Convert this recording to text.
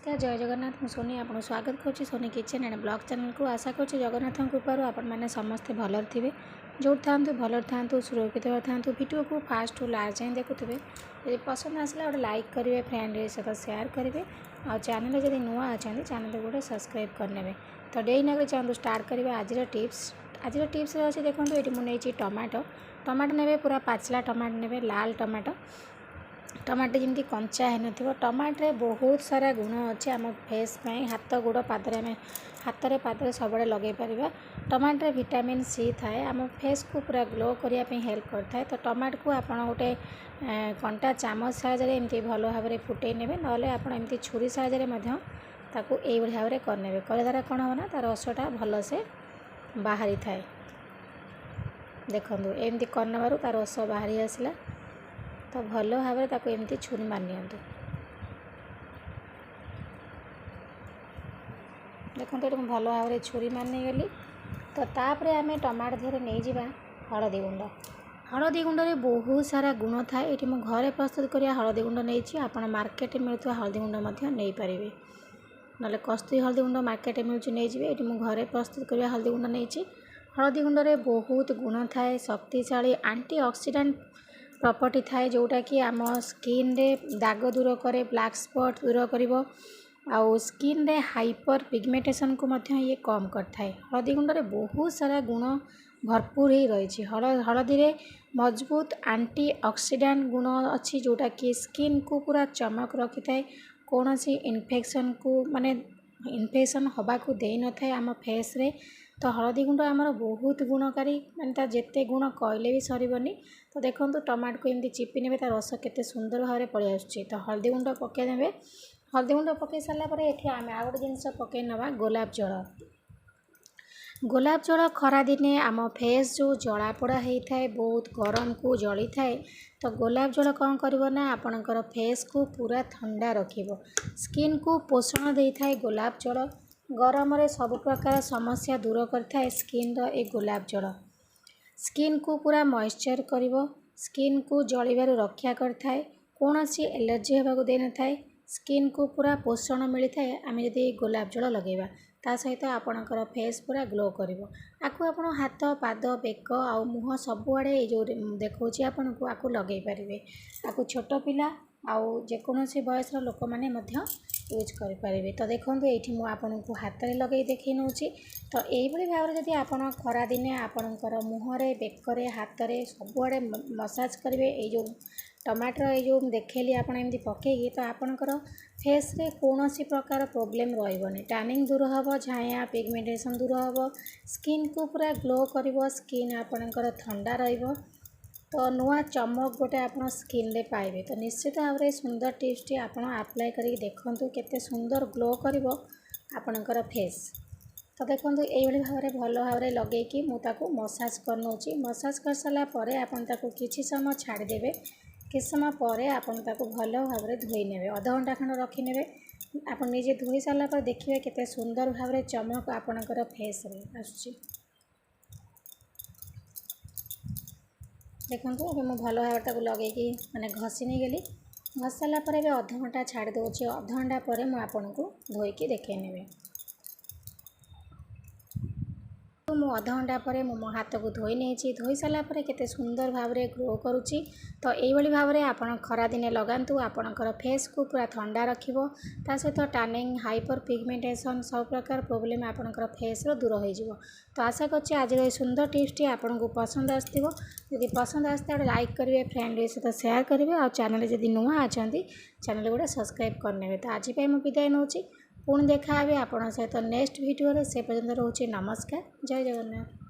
नमस्कार जय जगन्नाथ मु सोनी आपको स्वागत करुँची Soni kitchen and blog channel को आशा करुँची जगन्नाथ कृपार आपण मैंने समस्ते भलर थे जो था भलर था सुरक्षित था वीडियो को फास्ट टू लास्ट जाए देखुए यदि पसंद आसला गोटे लाइक करेंगे फ्रेंड सहित सेयार करेंगे आ चैनल जब नुआ अच्छा चैनल गोटे सब्सक्राइब करने तो डे ना चलते स्टार्ट करेंगे आज टिप्स अच्छे देखो ये मुझे टमाटो ने पूरा पाचला टमाटो ने लाल टमाटो टमाटो जमी कंचा है न टमाटे बहुत सारा गुण अच्छे आम फेस में हाथ गोड़ पादरे आम हाथ में पादरे सब लगे पार टमाटे विटामिन सी थाए आम फेस को पूरा ग्लो करने हेल्प करता है। तो टमाटो को आप गोटे कंटा चामच साहाय्य एमती भल भाव में फुटे ने ना आप छुरी साहाय्य भाव में करने कर द्वारा कौन हो ना तार रसटा भलसे बाहरी थाए। देखो एमती करने तार रस बाहरी आसला तो भल भाव में एमती छुरी मार देखो ये भल भाव में छुरी मारने गली। तो तापर आम टमाटो देहरे नहीं जावा हलदी गुंड रे बहुत सारा गुण थाए। ये मु घरे प्रस्तुत करिया हलदी गुंड नहीं आप मार्केट मिलता हलदी गुंड नहीं पारे ना कस्तूरी हलदी गुंड मार्केट मिलूँ नहीं ये मु घरे प्रस्तुत करिया हलदी गुंड नहीं। हलदी गुंड रे बहुत गुण थाए शक्तिशाली एंटीऑक्सीडेंट प्रॉपर्टी थाए जोटा कि आम स्किन रे दाग दूर करे ब्लैक स्पॉट दूर करिवो आउ स्किन रे हाइपर पिगमेंटेशन को मध्य ये कम करता है। हलदी गुंड रे बहुत सारा गुण भरपूर ही रही हलदी रे मजबूत एंटीऑक्सीडेंट गुण अच्छी जोटा कि स्किन को पूरा चमक रखी थाए कौन सी इन्फेक्शन को माने इन्फेक्शन हवा को दे न थाए आम फेस रे। तो हलदी गुंड आमर बहुत गुणकारी माने जिते गुण कहले भी सरबनी। तो देखो टमाटो को एमती चिपी ने रस केते सुंदर भाव में पलि आसुची। तो हलदी गुंड पकईदे हलदी गुंड पकई सारापर ये आम आ गए जिनस पकई नवा गोलाप जल खरा दिने आम फेस जो जलापोड़ा होता है बहुत गरम को जली थाए तो गोलाप जल कौन करना आपणकर फेस को पूरा ठंडा रखिबो स्किन को पोषण दे थाए। गोलाप जल गरम रे सब प्रकार समस्या दूर करता स्किन रो ए गोलाप जल स्किन को पूरा मॉइस्चर करिवो स्किन को जलिबारु रक्षा करता कौन सी एलर्जी होगा दे न थाए स्किन को पूरा पोषण मिलता है। आम जदि गोलाप जल लगेगा ता सहित आपणकर फेस पूरा ग्लो करिवो आकु आपण हाथ पाद बेक आ मुह सबुआड़े जो देखा आपन को आकु लगे पारे आकु छोट पिला आउ जेकोसी बयस लोक मैंने यूज करें। तो देखो ये मुझे हाथ में लगे देखी नौ। तो यही भाव में जब आप खरा दिने आपणकर मुहरे बेकरे हाथ में सबुआड़े मसाज करेंगे ये जो टमाटर ये जो देखली आप पकईकि तो आपणकर फेस रे कौन सी प्रकार प्रोब्लेम रही टैनिंग दूर हम झाया पिगमेंटेशन दूर हम स्किन को पूरा ग्लो कर स्किन आपणकर ठंडा रहिबो। तो नुआ चमक गोटे आप स्किन रे पाइबे। तो निश्चित भाव में सुंदर टिप्स टी आप अप्लाई करके देखंतु केते सुंदर ग्लो करिवो आपणकर फेस। तो देखो ये भाव में भल भाव में लगे मुझे मसाज कर मसाज कर सारा पर आपन ताको किछि समय छाड़देवे किछि समय पर आपन ताको भल भाव में धोई ने अध घंटा खंड रखिने आप निजे धोई सारा पर देखिए केते सुंदर भाव में चमक आपणकर फेस रे आसुची। देखो ये मुझे भल भाव लगे मैंने घसी नहीं गली घस सारापर अध घंटा छाड़ दूचे अध घंटा पर मुझे धोईकी देखे ने मु अध घंटा पर मो हाथ को धोई नहीं धोई सारापर केते सुंदर भाव में ग्लो करुच्ची। तो यही भाव में आप खरा दिने लगातु आपणकर फेस को पूरा ठंडा रखिबो ता सहित टैनिंग हाइपर पिगमेंटेशन सब प्रकार प्रोब्लेम आपणकर फेस रो दूर हो जिवो। तो आशा करछि आज ये सुंदर टिप्स टी आपको पसंद आसथिबो यदि पसंद आसता गोटे लाइक करेंगे फ्रेंड सहित सेयार करेंगे और चैनल जब नुआ अच्छा चैनल गोटे सब्सक्राइब करने। तो आज मुझे विदाय नौ पुणी देखा आप सहित नेक्स्ट वीडियो से पर्यंत रोचे नमस्कार जय जगन्नाथ।